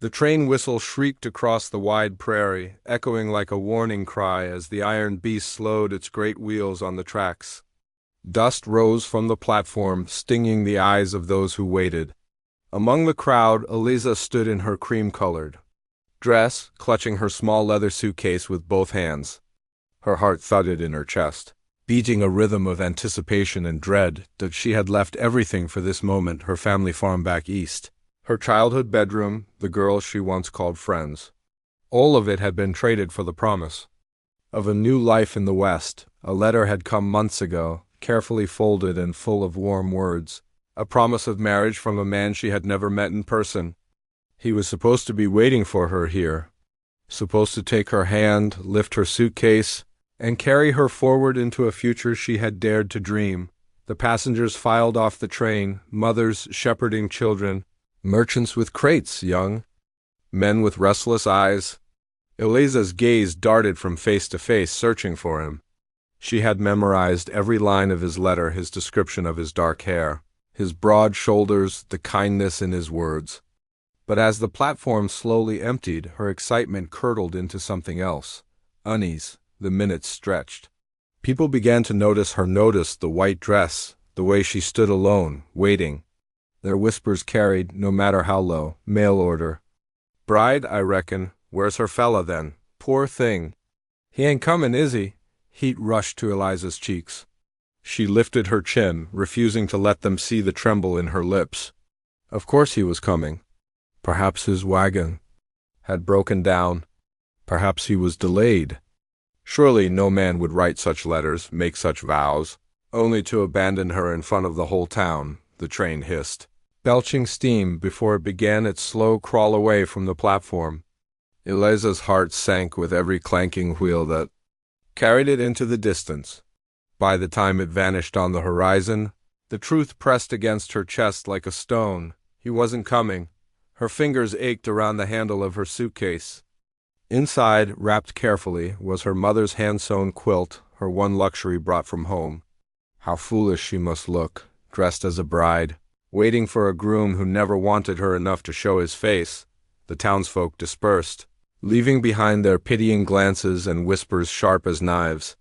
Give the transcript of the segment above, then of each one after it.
The train whistle shrieked across the wide prairie, echoing like a warning cry as the iron beast slowed its great wheels on the tracks. Dust rose from the platform, stinging the eyes of those who waited. Among the crowd, Eliza stood in her cream-colored dress, clutching her small leather suitcase with both hands. Her heart thudded in her chest, beating a rhythm of anticipation and dread that she had left everything for this moment, her family farm back east. Her childhood bedroom, the girls she once called friends. All of it had been traded for the promise of a new life in the West. A letter had come months ago, carefully folded and full of warm words. A promise of marriage from a man she had never met in person. He was supposed to be waiting for her here, supposed to take her hand, lift her suitcase, and carry her forward into a future she had dared to dream. The passengers filed off the train, mothers shepherding children, merchants with crates, young men with restless eyes. Eliza's gaze darted from face to face, searching for him. She had memorized every line of his letter, his description of his dark hair, his broad shoulders, the kindness in his words. But as the platform slowly emptied, her excitement curdled into something else. Unease. The minutes stretched. People began to notice the white dress, the way she stood alone, waiting. Their whispers carried, no matter how low, mail order. "Bride, I reckon. Where's her fella, then? Poor thing. He ain't comin', is he?" Heat rushed to Eliza's cheeks. She lifted her chin, refusing to let them see the tremble in her lips. Of course he was coming. Perhaps his wagon had broken down. Perhaps he was delayed. Surely no man would write such letters, make such vows, only to abandon her in front of the whole town. The train hissed, belching steam before it began its slow crawl away from the platform. Eliza's heart sank with every clanking wheel that carried it into the distance. By the time it vanished on the horizon, the truth pressed against her chest like a stone. He wasn't coming. Her fingers ached around the handle of her suitcase. Inside, wrapped carefully, was her mother's hand-sewn quilt, her one luxury brought from home. How foolish she must look, dressed as a bride, waiting for a groom who never wanted her enough to show his face. The townsfolk dispersed, leaving behind their pitying glances and whispers sharp as knives.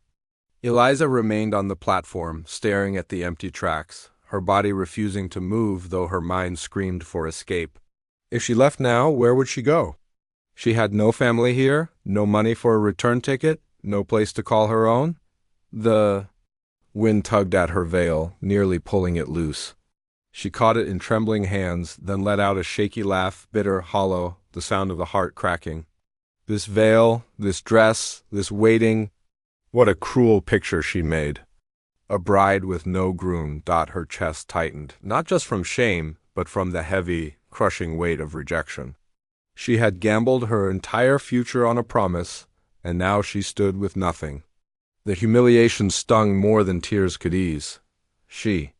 Eliza remained on the platform, staring at the empty tracks, her body refusing to move, though her mind screamed for escape. If she left now, where would she go? She had no family here, no money for a return ticket, no place to call her own. The wind tugged at her veil, nearly pulling it loose. She caught it in trembling hands, then let out a shaky laugh, bitter, hollow, the sound of the heart cracking. This veil, this dress, this waiting, what a cruel picture she made. A bride with no groom. Her chest tightened, not just from shame, but from the heavy, crushing weight of rejection. She had gambled her entire future on a promise, and now she stood with nothing. The humiliation stung more than tears could ease. She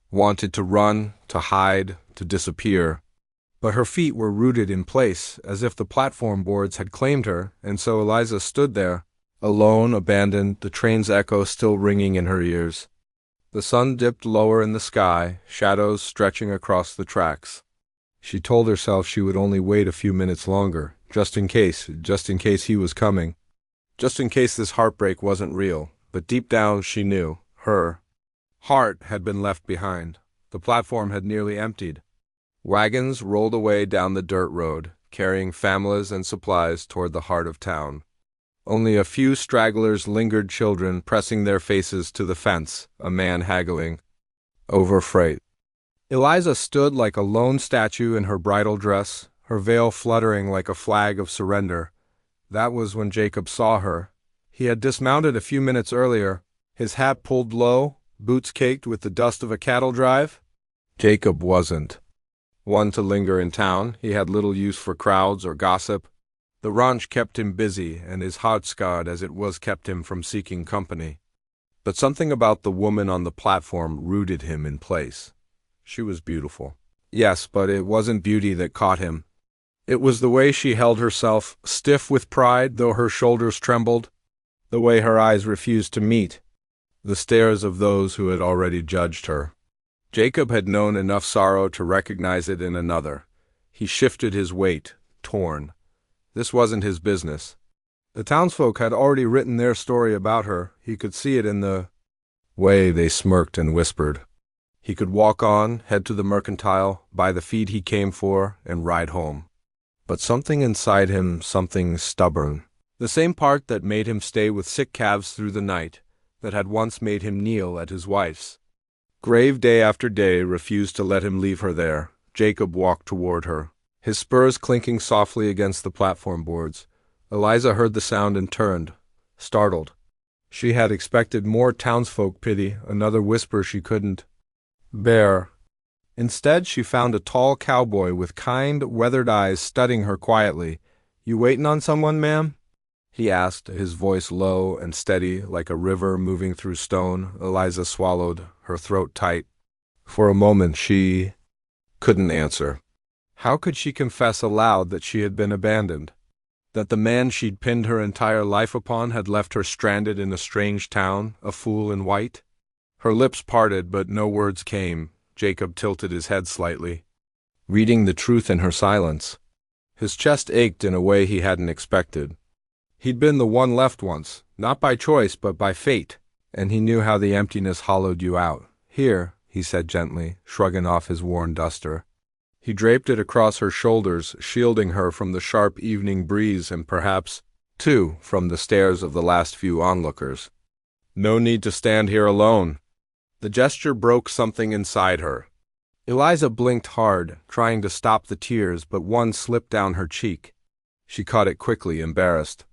wanted to run, to hide, to disappear, but her feet were rooted in place, as if the platform boards had claimed her, and so Eliza stood there, alone, abandoned, the train's echo still ringing in her ears. The sun dipped lower in the sky, shadows stretching across the tracks. She told herself she would only wait a few minutes longer, just in case he was coming, just in case this heartbreak wasn't real. But deep down she knew, her heart had been left behind. The platform had nearly emptied. Wagons rolled away down the dirt road, carrying families and supplies toward the heart of town. Only a few stragglers lingered, children pressing their faces to the fence, a man haggling over freight. Eliza stood like a lone statue in her bridal dress, her veil fluttering like a flag of surrender. That was when Jacob saw her. He had dismounted a few minutes earlier, his hat pulled low, boots caked with the dust of a cattle drive. Jacob wasn't one to linger in town. He had little use for crowds or gossip. The ranch kept him busy, and his hotchkiss as it was kept him from seeking company. But something about the woman on the platform rooted him in place. She was beautiful. Yes, but it wasn't beauty that caught him. It was the way she held herself, stiff with pride, though her shoulders trembled, the way her eyes refused to meet the stares of those who had already judged her. Jacob had known enough sorrow to recognize it in another. He shifted his weight, horn. This wasn't his business. The townsfolk had already written their story about her. He could see it in the way they smirked and whispered. He could walk on, head to the mercantile, buy the feed he came for, and ride home. But something inside him, something stubborn, the same part that made him stay with sick calves through the night, that had once made him kneel at his wife's grave day after day, refused to let him leave her there. Jacob walked toward her, his spurs clinking softly against the platform boards. Eliza heard the sound and turned, startled. She had expected more townsfolk pity, another whisper she couldn't bear. Instead, she found a tall cowboy with kind, weathered eyes studying her quietly. "You waitin' on someone, ma'am?" he asked, his voice low and steady like a river moving through stone. Eliza swallowed, her throat tight. For a moment she couldn't answer. How could she confess aloud that she had been abandoned? That the man she'd pinned her entire life upon had left her stranded in a strange town, a fool in white? Her lips parted, but no words came. Jacob tilted his head slightly, reading the truth in her silence. His chest ached in a way he hadn't expected. He'd been the one left once, not by choice but by fate, and he knew how the emptiness hollowed you out. "Here," he said gently, shrugging off his worn duster. He draped it across her shoulders, shielding her from the sharp evening breeze and perhaps, too, from the stares of the last few onlookers. "No need to stand here alone." The gesture broke something inside her. Eliza blinked hard, trying to stop the tears, but one slipped down her cheek. She caught it quickly, embarrassed.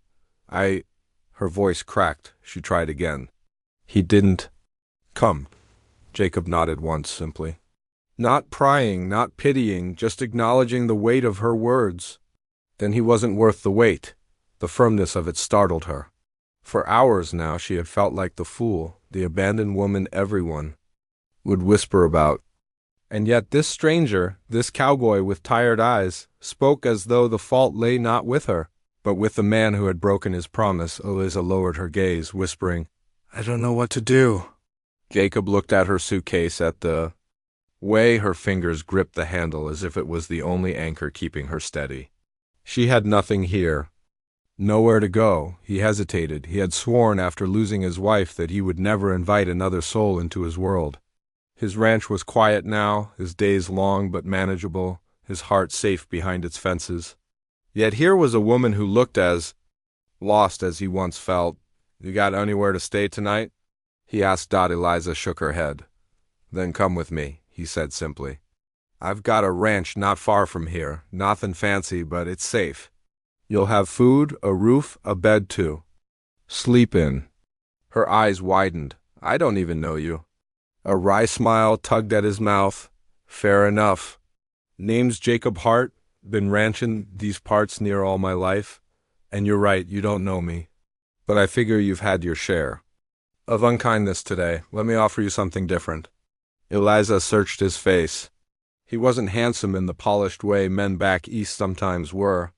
Her voice cracked. She tried again. "He didn't come." Jacob nodded once, simply. Not prying, not pitying, just acknowledging the weight of her words. Then he wasn't worth the weight. The firmness of it startled her. For hours now she had felt like the fool, the abandoned woman everyone would whisper about. And yet this stranger, this cowboy with tired eyes, spoke as though the fault lay not with her, but with the man who had broken his promise. Eliza lowered her gaze, whispering, "I don't know what to do." Jacob looked at her suitcase, at the way her fingers gripped the handle as if it was the only anchor keeping her steady. She had nothing here. Nowhere to go. He hesitated. He had sworn after losing his wife that he would never invite another soul into his world. His ranch was quiet now, his days long but manageable, his heart safe behind its fences. Yet here was a woman who looked as lost as he once felt. "You got anywhere to stay tonight?" he asked. Eliza shook her head. "Then come with me," he said simply. "I've got a ranch not far from here. Nothing fancy, but it's safe. You'll have food, a roof, a bed too. Sleep in." Her eyes widened. "I don't even know you." A wry smile tugged at his mouth. "Fair enough. Name's Jacob Hart. Been ranchin' these parts near all my life. And you're right, you don't know me. But I figure you've had your share of unkindness today. Let me offer you something different." Eliza searched his face. He wasn't handsome in the polished way men back east sometimes were.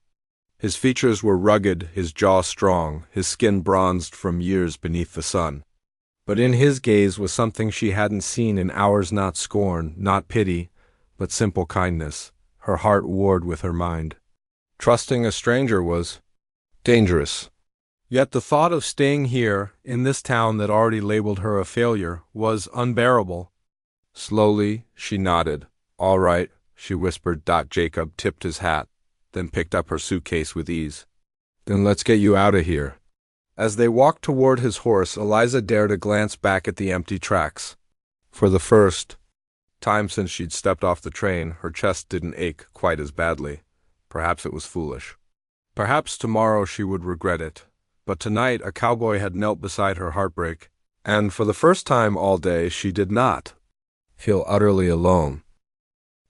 His features were rugged, his jaw strong, his skin bronzed from years beneath the sun. But in his gaze was something she hadn't seen in hours, not scorn, not pity, but simple kindness. Her heart warred with her mind. Trusting a stranger was dangerous. Yet the thought of staying here, in this town that already labeled her a failure, was unbearable. Slowly, she nodded. "All right," she whispered. Jacob tipped his hat, then picked up her suitcase with ease. "Then let's get you out of here." As they walked toward his horse, Eliza dared a glance back at the empty tracks. For the first time since she'd stepped off the train, her chest didn't ache quite as badly. Perhaps it was foolish. Perhaps tomorrow she would regret it. But tonight a cowboy had knelt beside her Heartbreak, and for the first time all day she did not feel utterly alone.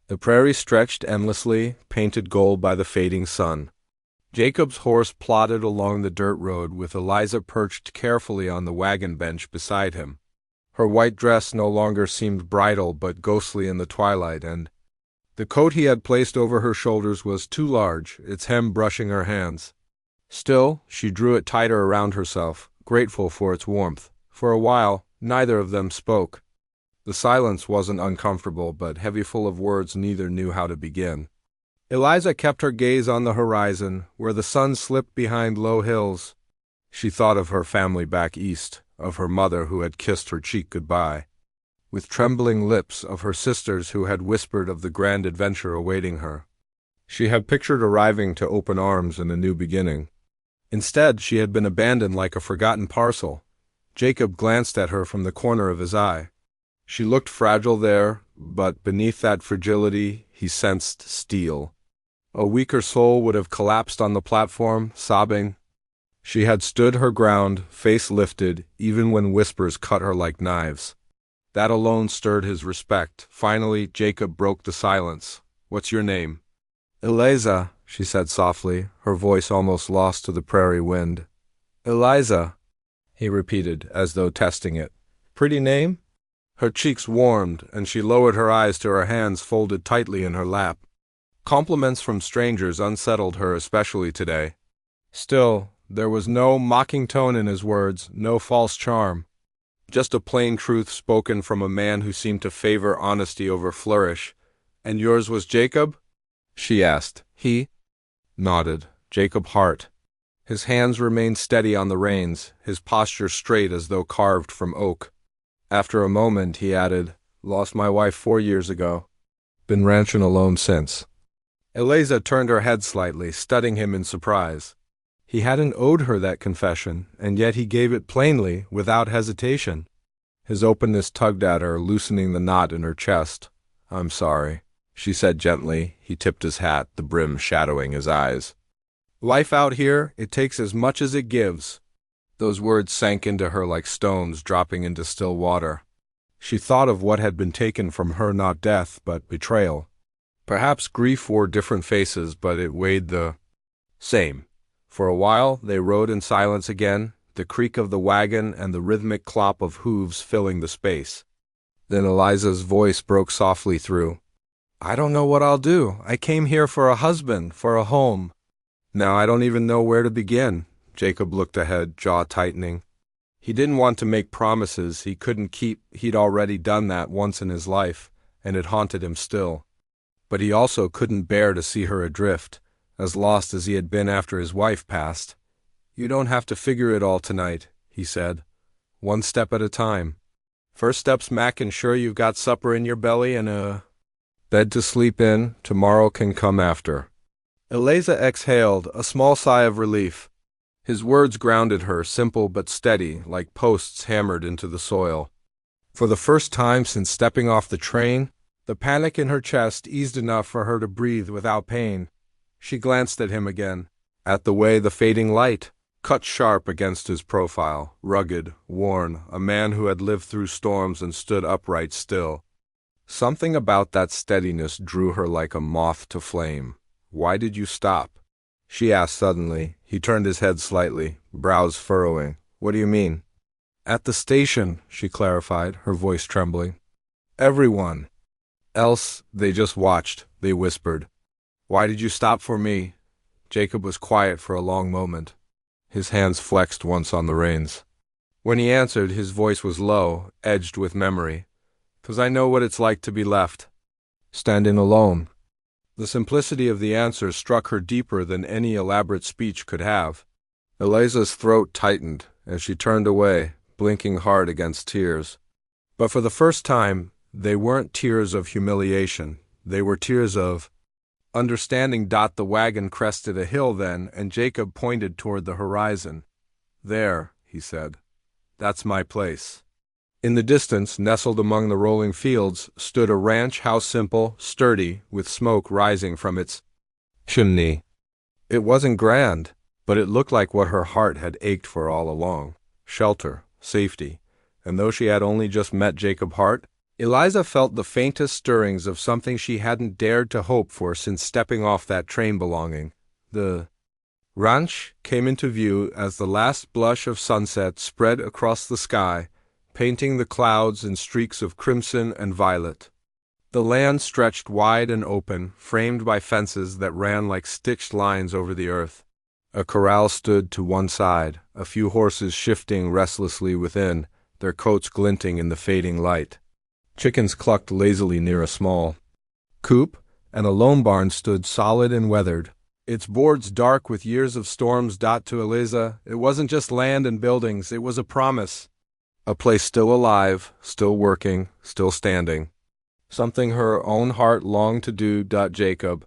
The prairie stretched endlessly, painted gold by the fading sun. Jacob's horse plodded along the dirt road with Eliza perched carefully on the wagon bench beside him. Her white dress no longer seemed bridal but ghostly in the twilight, and the coat he had placed over her shoulders was too large, its hem brushing her hands. Still, she drew it tighter around herself, grateful for its warmth. For a while, neither of them spoke. The silence wasn't uncomfortable, but heavy full of words neither knew how to begin. Eliza kept her gaze on the horizon, where the sun slipped behind low hills. She thought of her family back east, of her mother who had kissed her cheek goodbye, with trembling lips, of her sisters who had whispered of the grand adventure awaiting her. She had pictured arriving to open arms in a new beginning. Instead, she had been abandoned like a forgotten parcel. Jacob glanced at her from the corner of his eye. She looked fragile there, but beneath that fragility he sensed steel. A weaker soul would have collapsed on the platform, sobbing. She had stood her ground, face lifted, even when whispers cut her like knives. That alone stirred his respect. Finally, Jacob broke the silence. "What's your name?" "Eliza," she said softly, her voice almost lost to the prairie wind. "Eliza," he repeated, as though testing it. "Pretty name?" Her cheeks warmed, and she lowered her eyes to her hands folded tightly in her lap. Compliments from strangers unsettled her especially today. Still, there was no mocking tone in his words, no false charm. Just a plain truth spoken from a man who seemed to favor honesty over flourish. "And yours was Jacob?" she asked. He nodded. "Jacob Hart." His hands remained steady on the reins, his posture straight as though carved from oak. After a moment, he added, "Lost my wife 4 years ago. Been ranching alone since." Eliza turned her head slightly, studying him in surprise. He hadn't owed her that confession, and yet he gave it plainly, without hesitation. His openness tugged at her, loosening the knot in her chest. "I'm sorry," she said gently. He tipped his hat, the brim shadowing his eyes. "Life out here, it takes as much as it gives." Those words sank into her like stones dropping into still water. She thought of what had been taken from her, not death, but betrayal. Perhaps grief wore different faces, but it weighed the same. For a while they rode in silence again, the creak of the wagon and the rhythmic clop of hooves filling the space. Then Eliza's voice broke softly through. "I don't know what I'll do. I came here for a husband, for a home. Now I don't even know where to begin." Jacob looked ahead, jaw tightening. He didn't want to make promises he couldn't keep. He'd already done that once in his life, and it haunted him still. But he also couldn't bear to see her adrift, as lost as he had been after his wife passed. "You don't have to figure it all tonight," he said. "One step at a time. First step's making sure you've got supper in your belly and a bed to sleep in. Tomorrow can come after." Eliza exhaled, a small sigh of relief. His words grounded her, simple but steady, like posts hammered into the soil. For the first time since stepping off the train, the panic in her chest eased enough for her to breathe without pain. She glanced at him again, at the way the fading light cut sharp against his profile, rugged, worn, a man who had lived through storms and stood upright still. Something about that steadiness drew her like a moth to flame. "Why did you stop?" she asked suddenly. He turned his head slightly, brows furrowing. "What do you mean?" "At the station," she clarified, her voice trembling. "Everyone else, they just watched," they whispered. "Why did you stop for me?" Jacob was quiet for a long moment. His hands flexed once on the reins. When he answered, his voice was low, edged with memory. "'Cause I know what it's like to be left. Standing alone." The simplicity of the answer struck her deeper than any elaborate speech could have. Eliza's throat tightened, and she turned away, blinking hard against tears. But for the first time, they weren't tears of humiliation. They were tears of understanding. The wagon crested a hill then, and Jacob pointed toward the horizon. "There," he said. "That's my place." In the distance, nestled among the rolling fields, stood a ranch house, simple, sturdy, with smoke rising from its chimney. It wasn't grand, but it looked like what her heart had ached for all along: shelter, safety. And though she had only just met Jacob Hart, Eliza felt the faintest stirrings of something she hadn't dared to hope for since stepping off that train belonging. The ranch came into view as the last blush of sunset spread across the sky, painting the clouds in streaks of crimson and violet. The land stretched wide and open, framed by fences that ran like stitched lines over the earth. A corral stood to one side, a few horses shifting restlessly within, their coats glinting in the fading light. Chickens clucked lazily near a small coop, and a lone barn stood solid and weathered, its boards dark with years of storms. To Eliza, it wasn't just land and buildings, it was a promise. A place still alive, still working, still standing. Something her own heart longed to do. Jacob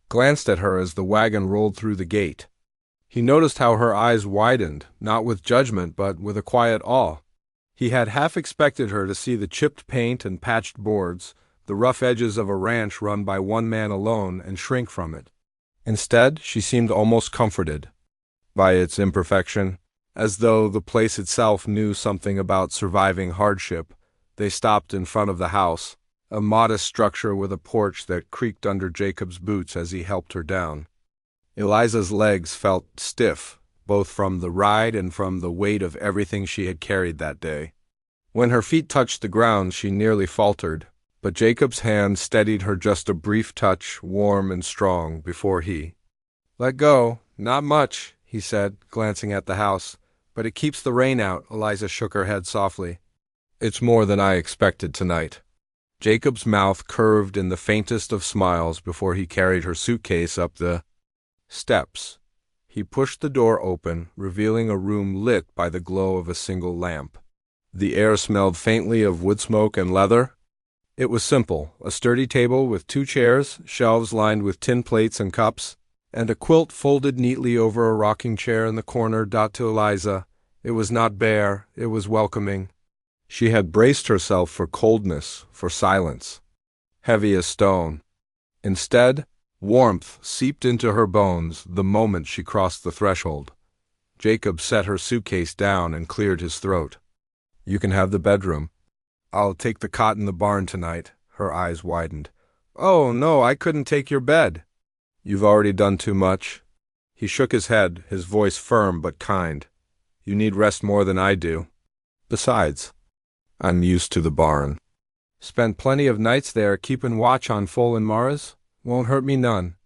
glanced at her as the wagon rolled through the gate. He noticed how her eyes widened, not with judgment but with a quiet awe. He had half expected her to see the chipped paint and patched boards, the rough edges of a ranch run by one man alone, and shrink from it. Instead, she seemed almost comforted by its imperfection, as though the place itself knew something about surviving hardship. They stopped in front of the house, a modest structure with a porch that creaked under Jacob's boots as he helped her down. Eliza's legs felt stiff, both from the ride and from the weight of everything she had carried that day. When her feet touched the ground, she nearly faltered, but Jacob's hand steadied her just a brief touch, warm and strong, before he let go. Not much, he said, glancing at the house, but it keeps the rain out. Eliza shook her head softly. It's more than I expected tonight. Jacob's mouth curved in the faintest of smiles before he carried her suitcase up the steps. He pushed the door open, revealing a room lit by the glow of a single lamp. The air smelled faintly of wood smoke and leather. It was simple, a sturdy table with 2 chairs, shelves lined with tin plates and cups, and a quilt folded neatly over a rocking chair in the corner. To Eliza, it was not bare, it was welcoming. She had braced herself for coldness, for silence, heavy as stone. Instead, warmth seeped into her bones the moment she crossed the threshold. Jacob set her suitcase down and cleared his throat. You can have the bedroom. I'll take the cot in the barn tonight. Her eyes widened. Oh, no, I couldn't take your bed. You've already done too much. He shook his head, his voice firm but kind. You need rest more than I do. Besides, I'm used to the barn. Spent plenty of nights there keepin' watch on Foal and Mars. Won't hurt me none.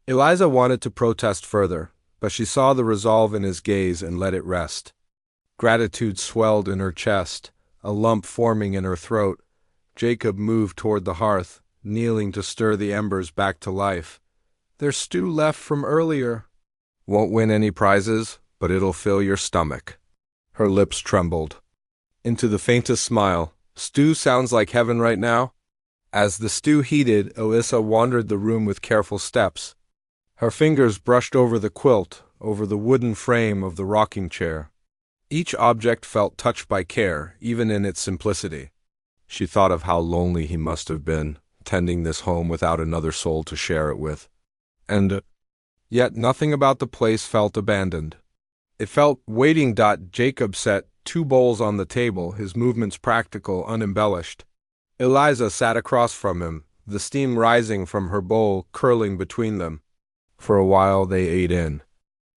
Eliza wanted to protest further, but she saw the resolve in his gaze and let it rest. Gratitude swelled in her chest, a lump forming in her throat. Jacob moved toward the hearth, kneeling to stir the embers back to life. There's stew left from earlier. Won't win any prizes, but it'll fill your stomach. Her lips trembled into the faintest smile. Stew sounds like heaven right now. As the stew heated, Alyssa wandered the room with careful steps. Her fingers brushed over the quilt, over the wooden frame of the rocking chair. Each object felt touched by care, even in its simplicity. She thought of how lonely he must have been, tending this home without another soul to share it with. And yet nothing about the place felt abandoned. It felt waiting. Jacob set 2 bowls on the table, his movements practical, unembellished. Eliza sat across from him, the steam rising from her bowl curling between them. For a while they ate in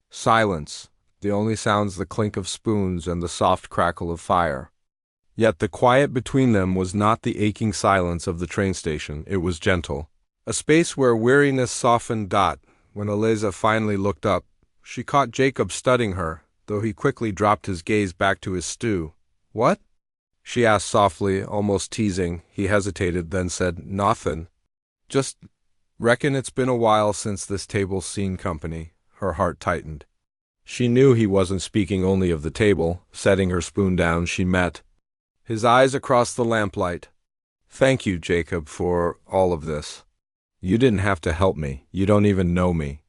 silence, the only sounds the clink of spoons and the soft crackle of fire. Yet the quiet between them was not the aching silence of the train station, it was gentle. A space where weariness softened. When Eliza finally looked up, she caught Jacob studying her, though he quickly dropped his gaze back to his stew. What? She asked softly, almost teasing. He hesitated, then said, Nothin'. Just reckon it's been a while since this table's seen company. Her heart tightened. She knew he wasn't speaking only of the table. Setting her spoon down, she met his eyes across the lamplight. Thank you, Jacob, for all of this. You didn't have to help me. You don't even know me.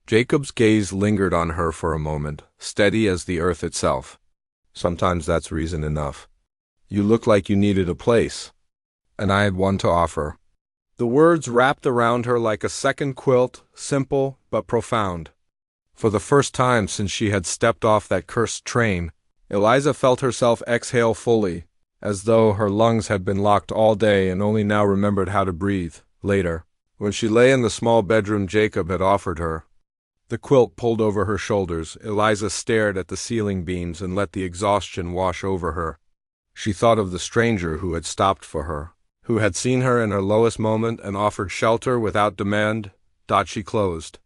Jacob's gaze lingered on her for a moment, steady as the earth itself. Sometimes that's reason enough. You look like you needed a place, and I had one to offer. The words wrapped around her like a second quilt, simple but profound. For the first time since she had stepped off that cursed train, Eliza felt herself exhale fully, as though her lungs had been locked all day and only now remembered how to breathe. Later, when she lay in the small bedroom Jacob had offered her, the quilt pulled over her shoulders, Eliza stared at the ceiling beams and let the exhaustion wash over her. She thought of the stranger who had stopped for her, who had seen her in her lowest moment and offered shelter without demand. She closed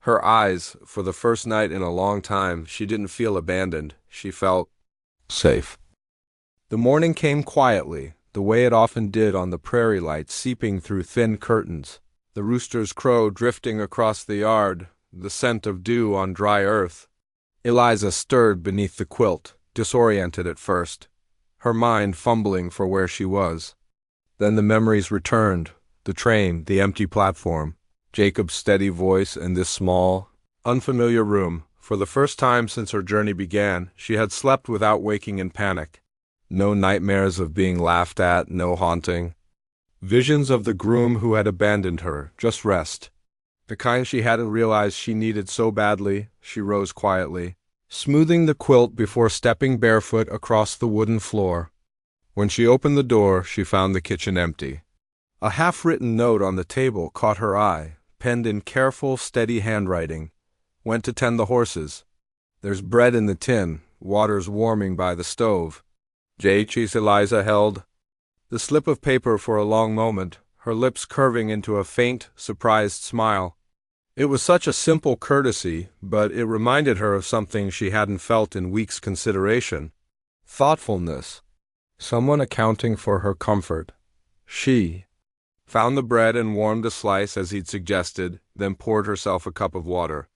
her eyes. For the first night in a long time, she didn't feel abandoned. She felt safe. The morning came quietly, the way it often did on the prairie, light seeping through thin curtains. The rooster's crow drifting across the yard, the scent of dew on dry earth. Eliza stirred beneath the quilt, disoriented at first, her mind fumbling for where she was. Then the memories returned, the train, the empty platform, Jacob's steady voice, and this small, unfamiliar room. For the first time since her journey began, she had slept without waking in panic. No nightmares of being laughed at, no haunting. Visions of the groom who had abandoned her, just rest. The kind she hadn't realized she needed so badly. She rose quietly, smoothing the quilt before stepping barefoot across the wooden floor. When she opened the door, she found the kitchen empty. A half-written note on the table caught her eye, penned in careful, steady handwriting. Went to tend the horses. There's bread in the tin, water's warming by the stove. J.H. Eliza held the slip of paper for a long moment, her lips curving into a faint, surprised smile. It was such a simple courtesy, but it reminded her of something she hadn't felt in weeks' consideration. Thoughtfulness. Someone accounting for her comfort. She found the bread and warmed a slice as he'd suggested, then poured herself a cup of water.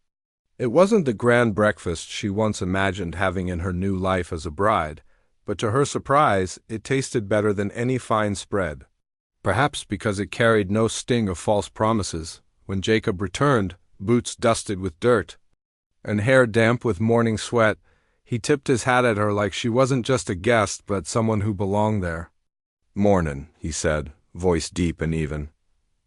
It wasn't the grand breakfast she once imagined having in her new life as a bride, but to her surprise, it tasted better than any fine spread. Perhaps because it carried no sting of false promises. When Jacob returned, boots dusted with dirt, and hair damp with morning sweat, he tipped his hat at her like she wasn't just a guest, but someone who belonged there. "Mornin'," he said, voice deep and even.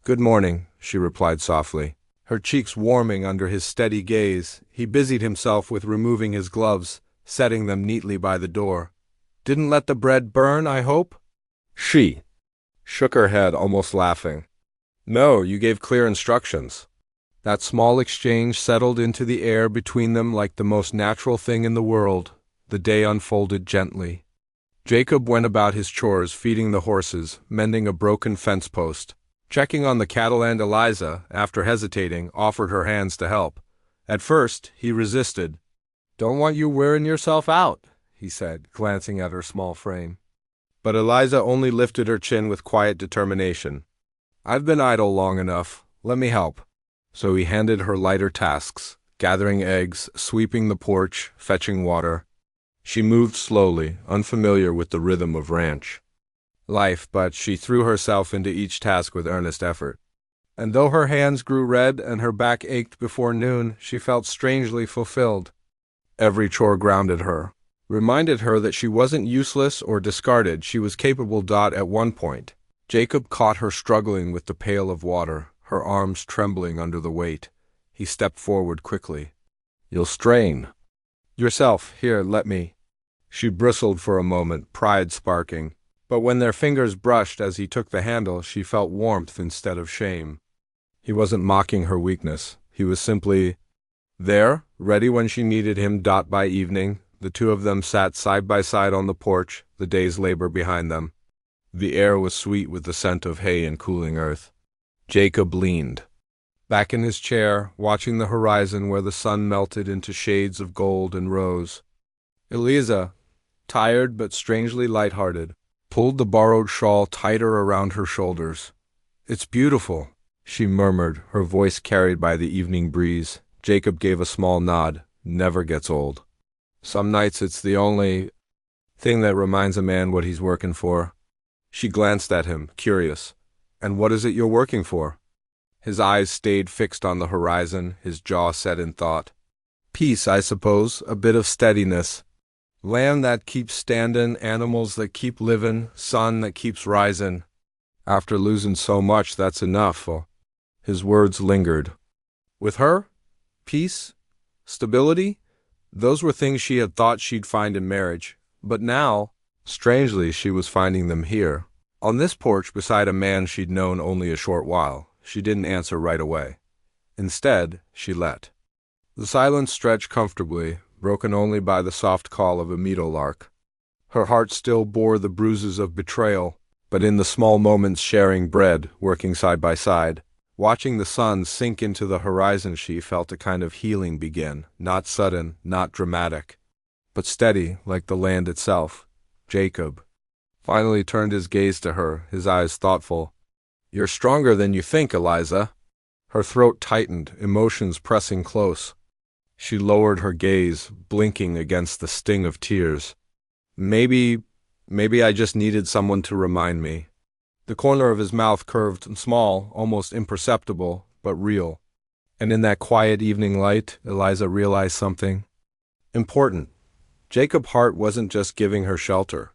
"Good morning," she replied softly, her cheeks warming under his steady gaze. He busied himself with removing his gloves, setting them neatly by the door. "Didn't let the bread burn, I hope?" She shook her head, almost laughing. "No, you gave clear instructions." That small exchange settled into the air between them like the most natural thing in the world. The day unfolded gently. Jacob went about his chores, feeding the horses, mending a broken fence post, checking on the cattle, and Eliza, after hesitating, offered her hands to help. At first, he resisted. "Don't want you wearing yourself out," he said, glancing at her small frame. But Eliza only lifted her chin with quiet determination. "I've been idle long enough. Let me help." So he handed her lighter tasks, gathering eggs, sweeping the porch, fetching water. She moved slowly, unfamiliar with the rhythm of ranch life, but she threw herself into each task with earnest effort. And though her hands grew red and her back ached before noon, she felt strangely fulfilled. Every chore grounded her, reminded her that she wasn't useless or discarded. She was capable. At one point, Jacob caught her struggling with the pail of water, her arms trembling under the weight. He stepped forward quickly. "You'll strain yourself. Here, let me." She bristled for a moment, pride sparking. But when their fingers brushed as he took the handle, she felt warmth instead of shame. He wasn't mocking her weakness. He was simply there, ready when she needed him. By evening, the two of them sat side by side on the porch, the day's labor behind them. The air was sweet with the scent of hay and cooling earth. Jacob leaned back in his chair, watching the horizon where the sun melted into shades of gold and rose. Eliza, tired but strangely light-hearted, pulled the borrowed shawl tighter around her shoulders. "It's beautiful," she murmured, her voice carried by the evening breeze. Jacob gave a small nod. "Never gets old. Some nights it's the only thing that reminds a man what he's working for." She glanced at him, curious. "And what is it you're working for?" His eyes stayed fixed on the horizon, his jaw set in thought. "Peace, I suppose, a bit of steadiness. Land that keeps standin', animals that keep livin', sun that keeps risin'. After losing so much, that's enough." His words lingered. With her? Peace? Stability? Those were things she had thought she'd find in marriage. But now, strangely, she was finding them here, on this porch beside a man she'd known only a short while. She didn't answer right away. Instead, she let the silence stretch comfortably, broken only by the soft call of a meadowlark. Her heart still bore the bruises of betrayal, but in the small moments sharing bread, working side by side, watching the sun sink into the horizon, she felt a kind of healing begin, not sudden, not dramatic, but steady, like the land itself. Jacob finally turned his gaze to her, his eyes thoughtful. "You're stronger than you think, Eliza." Her throat tightened, emotions pressing close. She lowered her gaze, blinking against the sting of tears. Maybe I just needed someone to remind me. The corner of his mouth curved small, almost imperceptible, but real. And in that quiet evening light, Eliza realized something important. Jacob Hart wasn't just giving her shelter.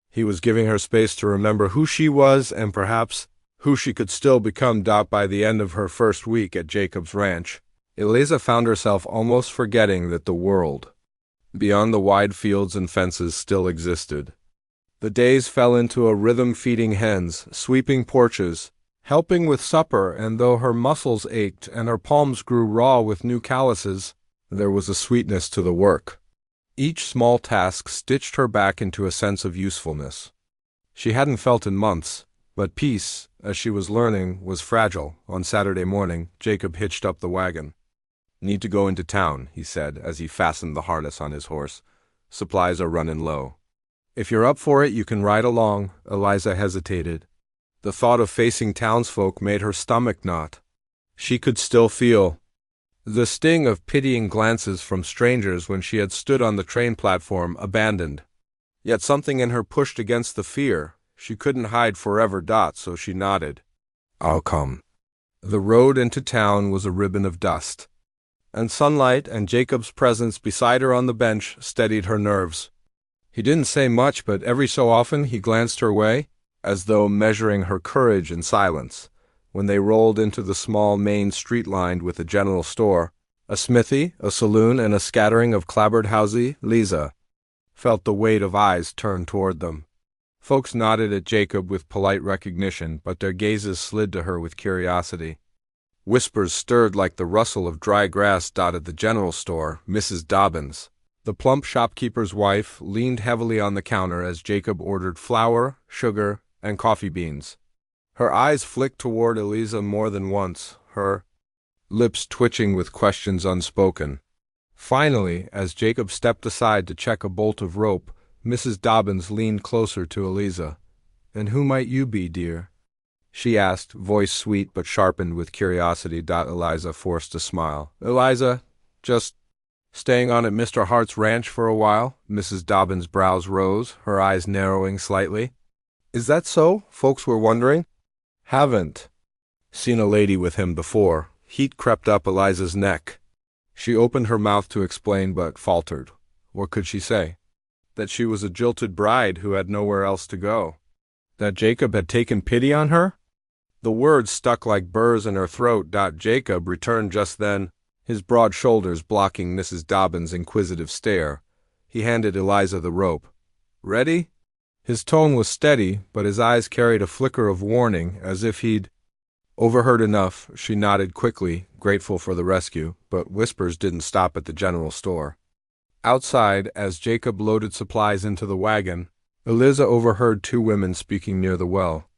He was giving her space to remember who she was and perhaps who she could still become. By the end of her first week at Jacob's ranch, Eliza found herself almost forgetting that the world, beyond the wide fields and fences, still existed. The days fell into a rhythm, feeding hens, sweeping porches, helping with supper, and though her muscles ached and her palms grew raw with new calluses, there was a sweetness to the work. Each small task stitched her back into a sense of usefulness. She hadn't felt in months, but peace, as she was learning, was fragile. On Saturday morning, Jacob hitched up the wagon. "Need to go into town," he said as he fastened the harness on his horse. "Supplies are running low." "If you're up for it, you can ride along." Eliza hesitated. The thought of facing townsfolk made her stomach knot. She could still feel the sting of pitying glances from strangers when she had stood on the train platform, abandoned. Yet something in her pushed against the fear. She couldn't hide forever. So she nodded. "I'll come." The road into town was a ribbon of dust, and sunlight and Jacob's presence beside her on the bench steadied her nerves. He didn't say much, but every so often he glanced her way, as though measuring her courage in silence. When they rolled into the small main street lined with a general store, a smithy, a saloon, and a scattering of clapboard houses, Eliza felt the weight of eyes turned toward them. Folks nodded at Jacob with polite recognition, but their gazes slid to her with curiosity. Whispers stirred like the rustle of dry grass. At the general store, Mrs. Dobbins, the plump shopkeeper's wife, leaned heavily on the counter as Jacob ordered flour, sugar, and coffee beans. Her eyes flicked toward Eliza more than once, her lips twitching with questions unspoken. Finally, as Jacob stepped aside to check a bolt of rope, Mrs. Dobbins leaned closer to Eliza. "And who might you be, dear?" she asked, voice sweet but sharpened with curiosity. Eliza forced a smile. "Eliza, just staying on at Mr. Hart's ranch for a while." Mrs. Dobbins' brows rose, her eyes narrowing slightly. "Is that so?" folks were wondering. "Haven't seen a lady with him before." Heat crept up Eliza's neck. She opened her mouth to explain, but faltered. What could she say? That she was a jilted bride who had nowhere else to go. That Jacob had taken pity on her? The words stuck like burrs in her throat. Jacob returned just then, his broad shoulders blocking Mrs. Dobbins' inquisitive stare. He handed Eliza the rope. "Ready?" His tone was steady, but his eyes carried a flicker of warning, as if he'd overheard enough. She nodded quickly, grateful for the rescue, but whispers didn't stop at the general store. Outside, as Jacob loaded supplies into the wagon, Eliza overheard two women speaking near the well.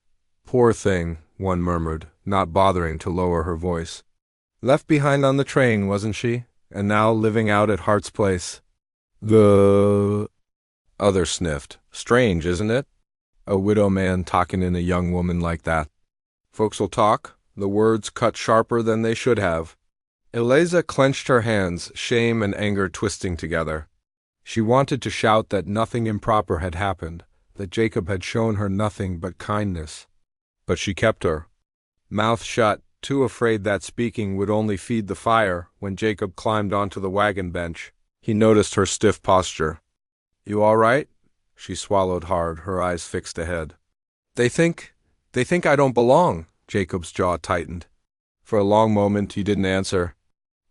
"Poor thing," one murmured, not bothering to lower her voice. "Left behind on the train, wasn't she? And now living out at Hart's place." The other sniffed. "Strange, isn't it? A widow man talking in a young woman like that." "Folks'll talk." The words cut sharper than they should have. Eliza clenched her hands, shame and anger twisting together. She wanted to shout that nothing improper had happened, that Jacob had shown her nothing but kindness. But she kept her mouth shut, too afraid that speaking would only feed the fire. When Jacob climbed onto the wagon bench, he noticed her stiff posture. "You all right?" She swallowed hard, her eyes fixed ahead. They think I don't belong." Jacob's jaw tightened. For a long moment he didn't answer.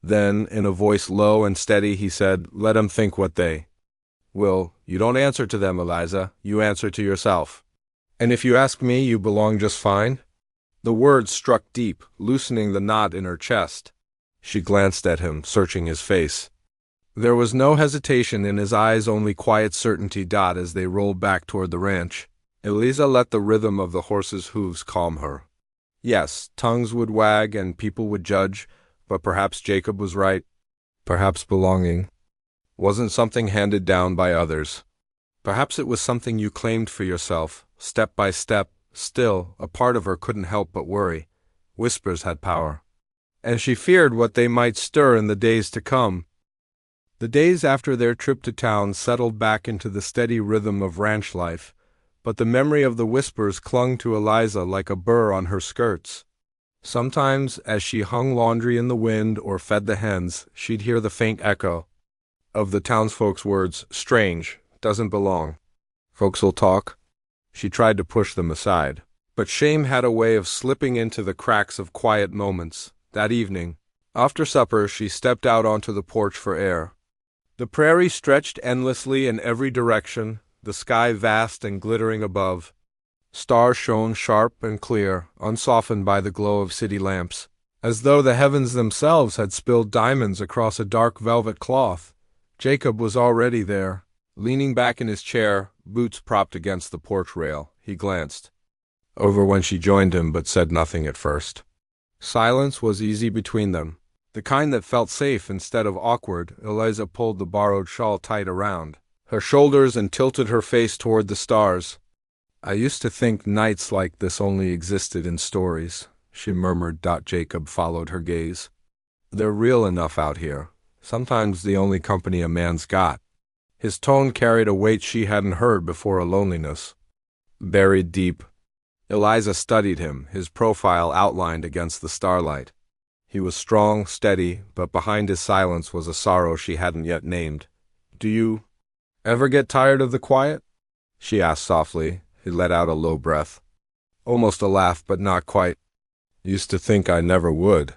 Then, in a voice low and steady, he said, "Let 'em think what they will. You don't answer to them, Eliza. You answer to yourself. And if you ask me, you belong just fine." The words struck deep, loosening the knot in her chest. She glanced at him, searching his face. There was no hesitation in his eyes, only quiet certainty. As they rolled back toward the ranch, Eliza let the rhythm of the horse's hooves calm her. Yes, tongues would wag and people would judge, but perhaps Jacob was right. Perhaps belonging wasn't something handed down by others. Perhaps it was something you claimed for yourself, step by step. Still, a part of her couldn't help but worry. Whispers had power. and she feared what they might stir in the days to come. The days after their trip to town settled back into the steady rhythm of ranch life, but the memory of the whispers clung to Eliza like a burr on her skirts. Sometimes, as she hung laundry in the wind or fed the hens, she'd hear the faint echo of the townsfolk's words, "Strange, doesn't belong. Folks'll talk." She tried to push them aside, but shame had a way of slipping into the cracks of quiet moments. That evening, after supper, she stepped out onto the porch for air. The prairie stretched endlessly in every direction, the sky vast and glittering above. Stars shone sharp and clear, unsoftened by the glow of city lamps, as though the heavens themselves had spilled diamonds across a dark velvet cloth. Jacob was already there, leaning back in his chair, boots propped against the porch rail. He glanced over when she joined him, but said nothing at first. Silence was easy between them, the kind that felt safe instead of awkward. Eliza pulled the borrowed shawl tight around her shoulders and tilted her face toward the stars. "I used to think nights like this only existed in stories," she murmured. Jacob followed her gaze. "They're real enough out here. Sometimes the only company a man's got." His tone carried a weight she hadn't heard before, a loneliness buried deep. Eliza studied him, his profile outlined against the starlight. He was strong, steady, but behind his silence was a sorrow she hadn't yet named. "Do you ever get tired of the quiet?" she asked softly. He let out a low breath, almost a laugh, but not quite. "Used to think I never would.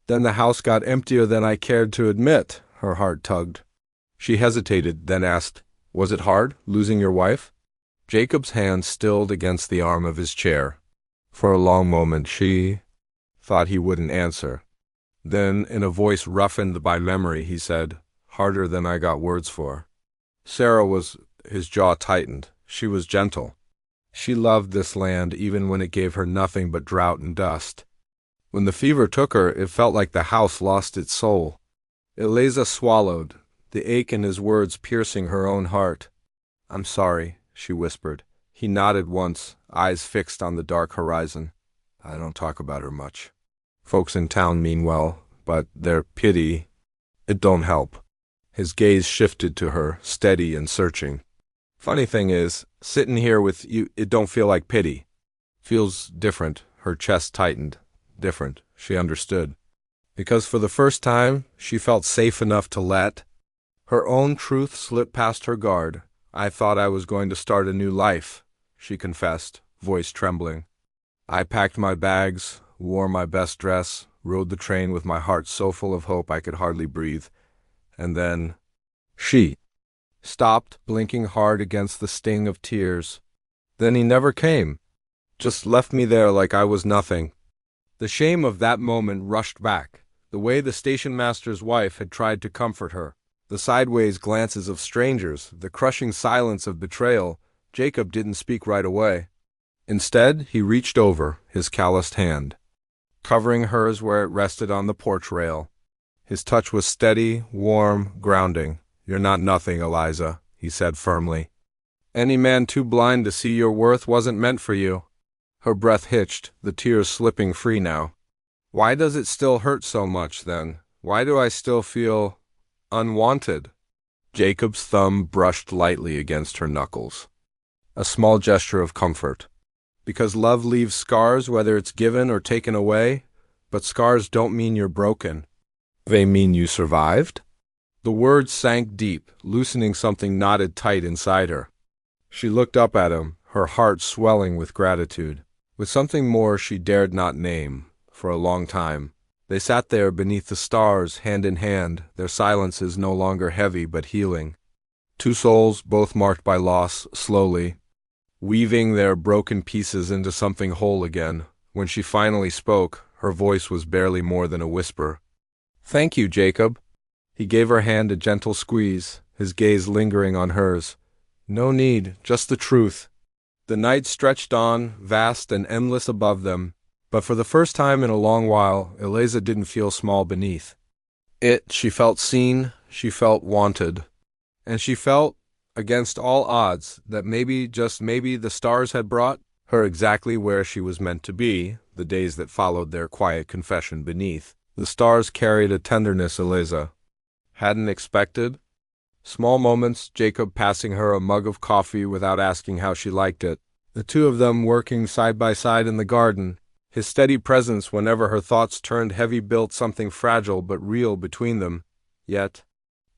Then the house got emptier than I cared to admit." Her heart tugged. She hesitated, then asked, "Was it hard, losing your wife?" Jacob's hand stilled against the arm of his chair. For a long moment she thought he wouldn't answer. Then, in a voice roughened by memory, he said, "Harder than I got words for." Sarah was— his jaw tightened. She was gentle. She loved this land even when it gave her nothing but drought and dust. When the fever took her, it felt like the house lost its soul. Eliza swallowed, the ache in his words piercing her own heart. "I'm sorry," she whispered. He nodded once, eyes fixed on the dark horizon. "I don't talk about her much. Folks in town mean well, but their pity, it don't help." His gaze shifted to her, steady and searching. "Funny thing is, sitting here with you, it don't feel like pity. Feels different." Her chest tightened. Different. She understood. Because for the first time, she felt safe enough to let her own truth slip past her guard. "I thought I was going to start a new life," she confessed, voice trembling. "I packed my bags, wore my best dress, rode the train with my heart so full of hope I could hardly breathe. And then—" She stopped, blinking hard against the sting of tears. "Then he never came. Just left me there like I was nothing." The shame of that moment rushed back, the way the station master's wife had tried to comfort her, the sideways glances of strangers, the crushing silence of betrayal. Jacob didn't speak right away. Instead, he reached over, his calloused hand covering hers where it rested on the porch rail. His touch was steady, warm, grounding. "You're not nothing, Eliza," he said firmly. "Any man too blind to see your worth wasn't meant for you." Her breath hitched, the tears slipping free now. "Why does it still hurt so much, then? Why do I still feel unwanted?" Jacob's thumb brushed lightly against her knuckles, a small gesture of comfort. "Because love leaves scars, whether it's given or taken away, but scars don't mean you're broken. They mean you survived." The words sank deep, loosening something knotted tight inside her. She looked up at him, her heart swelling with gratitude, with something more she dared not name. For a long time, they sat there beneath the stars, hand in hand, their silences no longer heavy but healing. Two souls, both marked by loss, slowly weaving their broken pieces into something whole again. When she finally spoke, her voice was barely more than a whisper. "Thank you, Jacob." He gave her hand a gentle squeeze, his gaze lingering on hers. "No need, just the truth." The night stretched on, vast and endless above them, but for the first time in a long while, Eliza didn't feel small beneath it. She felt seen, she felt wanted, and she felt, against all odds, that maybe, just maybe, the stars had brought her exactly where she was meant to be. The days that followed their quiet confession beneath The stars carried a tenderness Eliza hadn't expected. Small moments, Jacob passing her a mug of coffee without asking how she liked it. The two of them working side by side in the garden. His steady presence whenever her thoughts turned heavy built something fragile but real between them. Yet,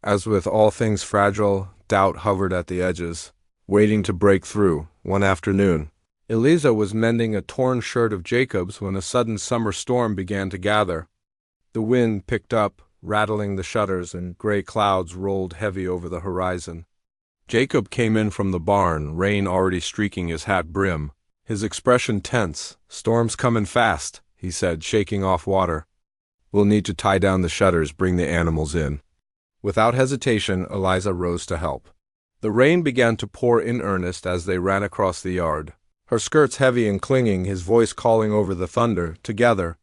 as with all things fragile, doubt hovered at the edges, waiting to break through. One afternoon, Eliza was mending a torn shirt of Jacob's when a sudden summer storm began to gather. The wind picked up, rattling the shutters, and gray clouds rolled heavy over the horizon. Jacob came in from the barn, rain already streaking his hat brim. His expression tense. "Storm's comin' fast," he said, shaking off water. "We'll need to tie down the shutters, bring the animals in." Without hesitation, Eliza rose to help. The rain began to pour in earnest as they ran across the yard. Her skirts heavy and clinging, his voice calling over the thunder. Together,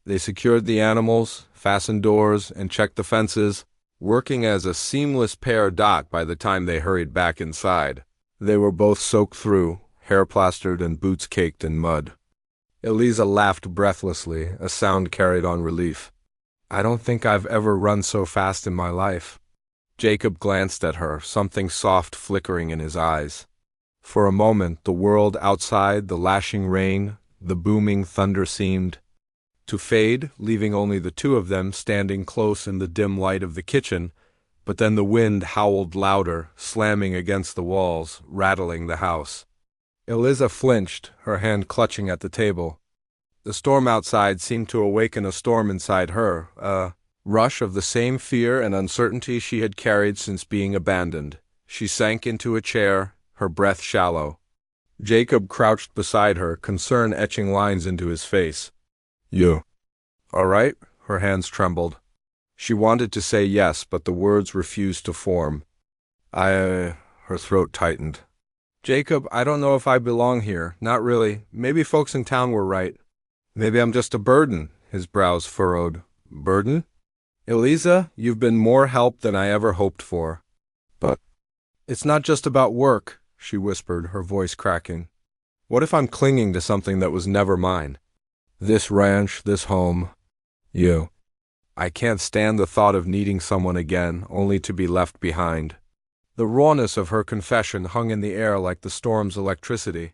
they secured the animals, fastened doors, and checked the fences, working as a seamless pair. By the time they hurried back inside, they were both soaked through, hair plastered and boots caked in mud. Eliza laughed breathlessly, a sound carried on relief. "I don't think I've ever run so fast in my life." Jacob glanced at her, something soft flickering in his eyes. For a moment, the world outside, the lashing rain, the booming thunder seemed to fade, leaving only the two of them standing close in the dim light of the kitchen. But then the wind howled louder, slamming against the walls, rattling the house. Eliza flinched, her hand clutching at the table. The storm outside seemed to awaken a storm inside her, a rush of the same fear and uncertainty she had carried since being abandoned. She sank into a chair, her breath shallow. Jacob crouched beside her, concern etching lines into his face. "You all right?" Her hands trembled. She wanted to say yes, but the words refused to form. Her throat tightened. "Jacob, I don't know if I belong here. Not really. Maybe folks in town were right. Maybe I'm just a burden." His brows furrowed. "Burden? Eliza, you've been more help than I ever hoped for." "But it's not just about work," she whispered, her voice cracking. "What if I'm clinging to something that was never mine? This ranch, this home, you. I can't stand the thought of needing someone again, only to be left behind." The rawness of her confession hung in the air like the storm's electricity.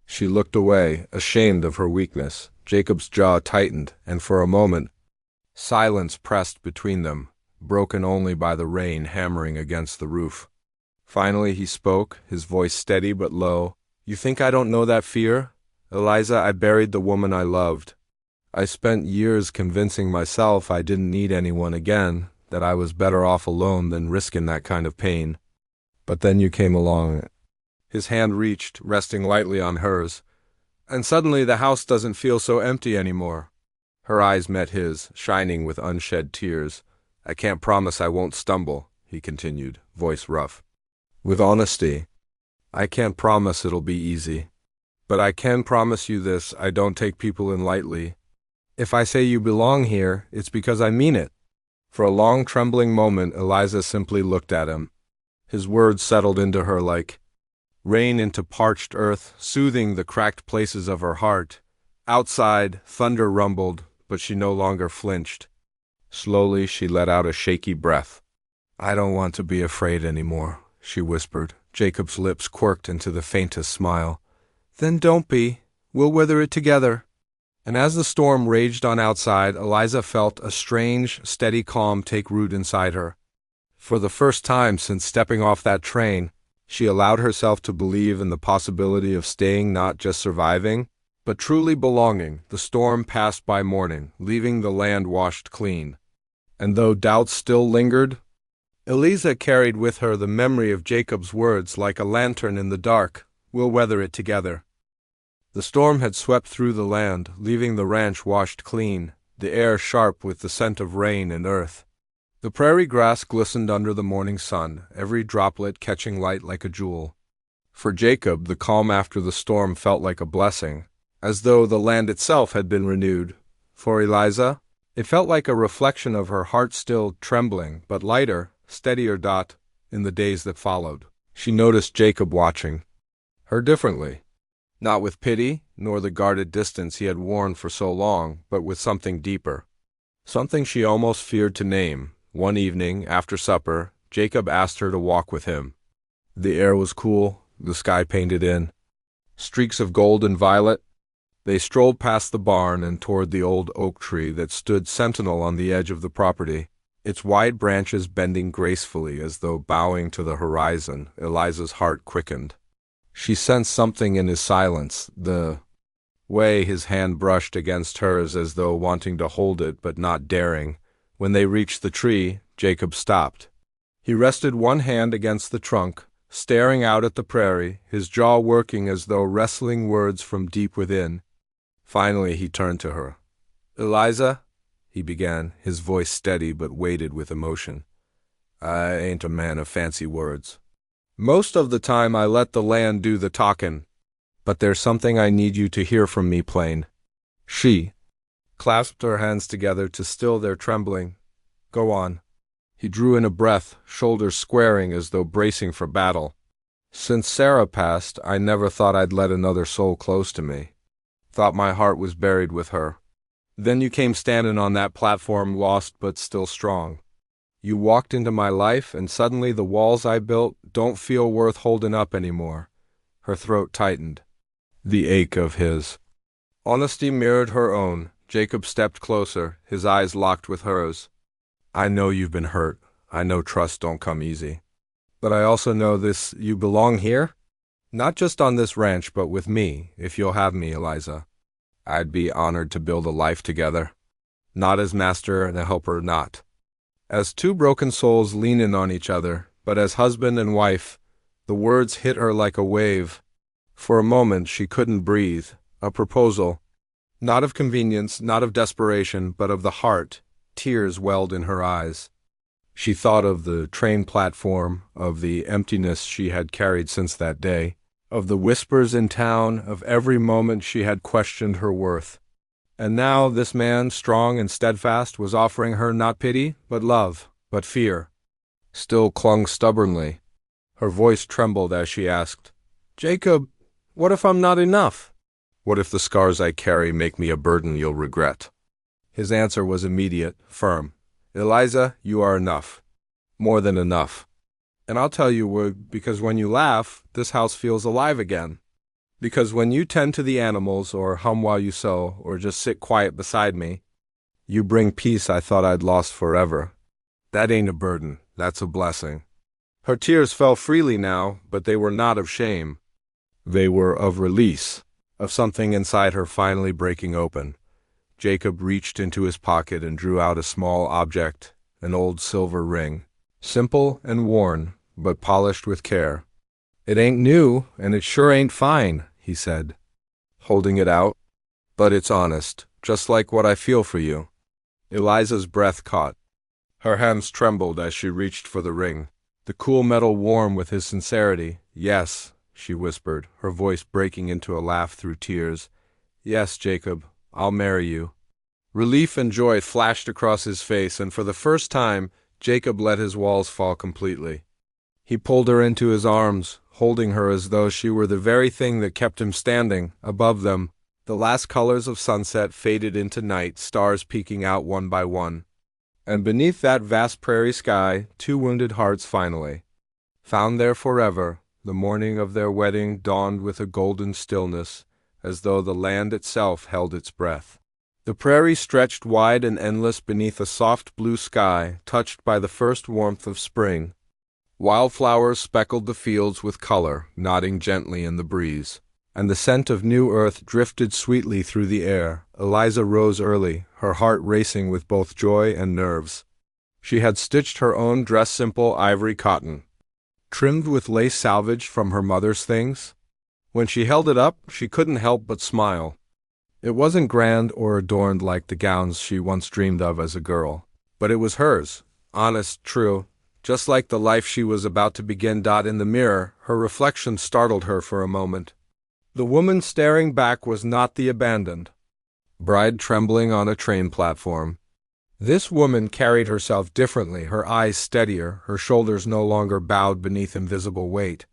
She looked away, ashamed of her weakness. Jacob's jaw tightened, and for a moment, silence pressed between them, broken only by the rain hammering against the roof. Finally he spoke, his voice steady but low. "You think I don't know that fear? Eliza, I buried the woman I loved. I spent years convincing myself I didn't need anyone again, that I was better off alone than risking that kind of pain. But then you came along." His hand reached, resting lightly on hers. "And suddenly the house doesn't feel so empty anymore." Her eyes met his, shining with unshed tears. "I can't promise I won't stumble," he continued, voice rough. With honesty, "I can't promise it'll be easy. But I can promise you this, I don't take people in lightly. If I say you belong here, it's because I mean it." For a long trembling moment, Eliza simply looked at him. His words settled into her like rain into parched earth, soothing the cracked places of her heart. Outside, thunder rumbled, but she no longer flinched. Slowly, she let out a shaky breath. "I don't want to be afraid anymore," she whispered. Jacob's lips quirked into the faintest smile. "Then don't be. We'll weather it together." And as the storm raged on outside, Eliza felt a strange, steady calm take root inside her. For the first time since stepping off that train, she allowed herself to believe in the possibility of staying, not just surviving, but truly belonging. The storm passed by morning, leaving the land washed clean. And though doubts still lingered, Eliza carried with her the memory of Jacob's words like a lantern in the dark. "We'll weather it together." The storm had swept through the land, leaving the ranch washed clean, the air sharp with the scent of rain and earth. The prairie grass glistened under the morning sun, every droplet catching light like a jewel. For Jacob, the calm after the storm felt like a blessing, as though the land itself had been renewed. For Eliza, it felt like a reflection of her heart still trembling, but lighter, steadier. In the days that followed, she noticed Jacob watching her differently. Not with pity, nor the guarded distance he had worn for so long, but with something deeper. something she almost feared to name. One evening, after supper, Jacob asked her to walk with him. The air was cool, the sky painted in streaks of gold and violet. They strolled past the barn and toward the old oak tree that stood sentinel on the edge of the property, its wide branches bending gracefully as though bowing to the horizon. Eliza's heart quickened. She sensed something in his silence, the way his hand brushed against hers as though wanting to hold it but not daring. When they reached the tree, Jacob stopped. He rested one hand against the trunk, staring out at the prairie, his jaw working as though wrestling words from deep within. Finally he turned to her. "Eliza," he began, his voice steady but weighted with emotion. "I ain't a man of fancy words. Most of the time I let the land do the talkin'. But there's something I need you to hear from me plain." She clasped her hands together to still their trembling. "Go on." He drew in a breath, shoulders squaring as though bracing for battle. "Since Sarah passed, I never thought I'd let another soul close to me. Thought my heart was buried with her. Then you came standing on that platform, lost but still strong. You walked into my life, and suddenly the walls I built don't feel worth holding up anymore." Her throat tightened. The ache of his honesty mirrored her own. Jacob stepped closer, his eyes locked with hers. "I know you've been hurt. I know trust don't come easy. But I also know this: you belong here? Not just on this ranch, but with me, if you'll have me, Eliza. I'd be honored to build a life together. Not as master and a helper, not as two broken souls leaning on each other, but as husband and wife." The words hit her like a wave. For a moment she couldn't breathe. A proposal, not of convenience, not of desperation, but of the heart. Tears welled in her eyes. She thought of the train platform, of the emptiness she had carried since that day, of the whispers in town, of every moment she had questioned her worth. And now this man, strong and steadfast, was offering her not pity, but love, but fear. Still clung stubbornly. Her voice trembled as she asked, "Jacob, what if I'm not enough? What if the scars I carry make me a burden you'll regret?" His answer was immediate, firm. "Eliza, you are enough. More than enough. And I'll tell you, because when you laugh, this house feels alive again. Because when you tend to the animals, or hum while you sew, or just sit quiet beside me, you bring peace I thought I'd lost forever. That ain't a burden, that's a blessing." Her tears fell freely now, but they were not of shame. They were of release, of something inside her finally breaking open. Jacob reached into his pocket and drew out a small object, an old silver ring. Simple and worn, but polished with care. "It ain't new, and it sure ain't fine," he said, holding it out. "But it's honest, just like what I feel for you." Eliza's breath caught. Her hands trembled as she reached for the ring. The cool metal warm with his sincerity. "Yes," she whispered, her voice breaking into a laugh through tears. "Yes, Jacob, I'll marry you." Relief and joy flashed across his face, and for the first time, Jacob let his walls fall completely. He pulled her into his arms, holding her as though she were the very thing that kept him standing. Above them, the last colors of sunset faded into night, stars peeking out one by one. And beneath that vast prairie sky, two wounded hearts finally found there forever. The morning of their wedding dawned with a golden stillness, as though the land itself held its breath. The prairie stretched wide and endless beneath a soft blue sky, touched by the first warmth of spring. Wildflowers speckled the fields with color, nodding gently in the breeze, and the scent of new earth drifted sweetly through the air. Eliza rose early, her heart racing with both joy and nerves. She had stitched her own dress, simple ivory cotton, trimmed with lace salvaged from her mother's things. When she held it up, she couldn't help but smile. It wasn't grand or adorned like the gowns she once dreamed of as a girl, but it was hers, honest, true, just like the life she was about to begin. In the mirror, her reflection startled her for a moment. The woman staring back was not the abandoned bride trembling on a train platform. This woman carried herself differently, her eyes steadier, her shoulders no longer bowed beneath invisible weight.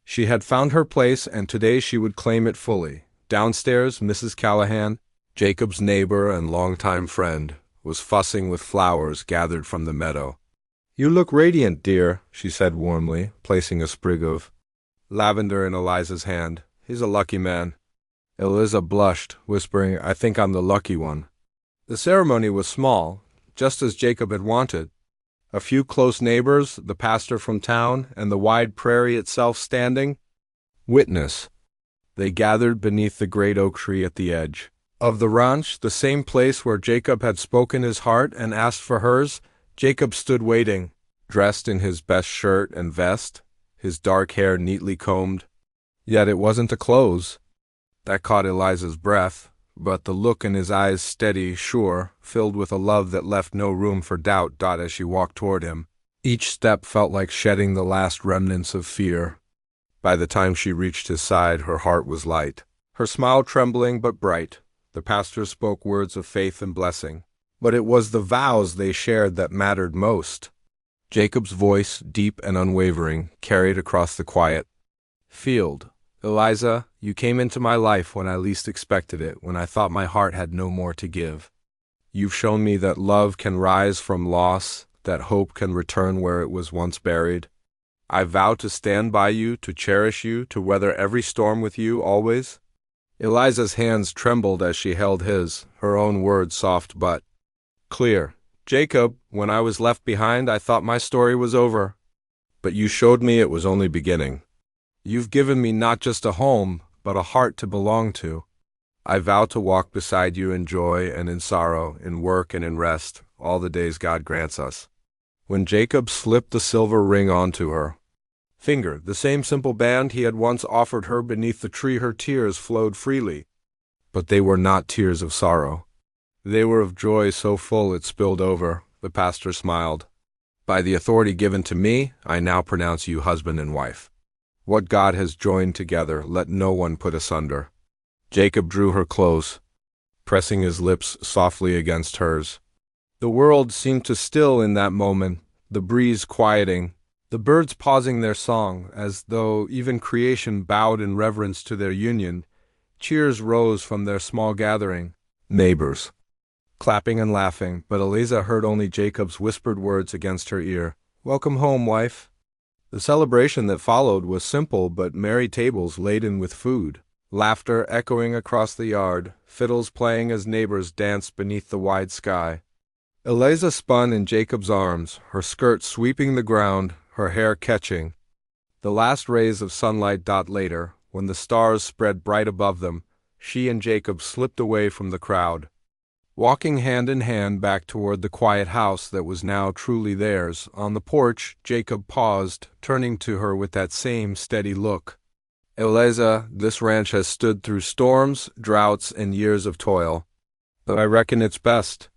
She had found her place, and today she would claim it fully. Downstairs, Mrs. Callahan, Jacob's neighbor and longtime friend, was fussing with flowers gathered from the meadow. "You look radiant, dear," she said warmly, placing a sprig of lavender in Eliza's hand. "He's a lucky man." Eliza blushed, whispering, "I think I'm the lucky one." The ceremony was small, just as Jacob had wanted. A few close neighbors, the pastor from town, and the wide prairie itself standing witness. They gathered beneath the great oak tree at the edge of the ranch, the same place where Jacob had spoken his heart and asked for hers. Jacob stood waiting, dressed in his best shirt and vest, his dark hair neatly combed. Yet it wasn't a close that caught Eliza's breath, but the look in his eyes, steady, sure, filled with a love that left no room for doubt. As she walked toward him, each step felt like shedding the last remnants of fear. By the time she reached his side, her heart was light, her smile trembling but bright. The pastor spoke words of faith and blessing, but it was the vows they shared that mattered most. Jacob's voice, deep and unwavering, carried across the quiet field. "Eliza, you came into my life when I least expected it, when I thought my heart had no more to give. You've shown me that love can rise from loss, that hope can return where it was once buried. I vow to stand by you, to cherish you, to weather every storm with you, always." Eliza's hands trembled as she held his, her own words soft but clear. "Jacob, when I was left behind, I thought my story was over. But you showed me it was only beginning. You've given me not just a home, but a heart to belong to. I vow to walk beside you in joy and in sorrow, in work and in rest, all the days God grants us." When Jacob slipped the silver ring onto her finger, the same simple band he had once offered her beneath the tree, her tears flowed freely. But they were not tears of sorrow. They were of joy so full it spilled over. The pastor smiled. "By the authority given to me, I now pronounce you husband and wife. What God has joined together, let no one put asunder." Jacob drew her close, pressing his lips softly against hers. The world seemed to still in that moment, the breeze quieting, the birds pausing their song, as though even creation bowed in reverence to their union. Cheers rose from their small gathering, neighbors clapping and laughing, but Eliza heard only Jacob's whispered words against her ear. "Welcome home, wife." The celebration that followed was simple but merry, tables laden with food, laughter echoing across the yard, fiddles playing as neighbors danced beneath the wide sky. Eliza spun in Jacob's arms, her skirt sweeping the ground, her hair catching the last rays of sunlight. Later, when the stars spread bright above them, she and Jacob slipped away from the crowd, walking hand in hand back toward the quiet house that was now truly theirs. On the porch, Jacob paused, turning to her with that same steady look. "Eliza, this ranch has stood through storms, droughts, and years of toil, but I reckon it's best.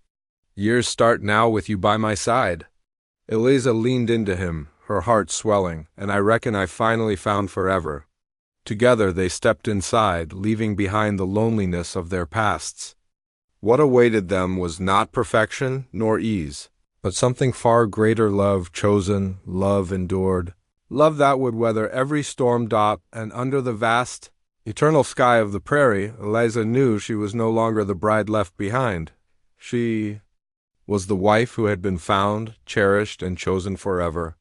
Years start now with you by my side." Eliza leaned into him, her heart swelling. "And I reckon I finally found forever." Together they stepped inside, leaving behind the loneliness of their pasts. What awaited them was not perfection nor ease, but something far greater: love chosen, love endured, love that would weather every storm. And under the vast, eternal sky of the prairie, Eliza knew she was no longer the bride left behind. She was the wife who had been found, cherished, and chosen forever.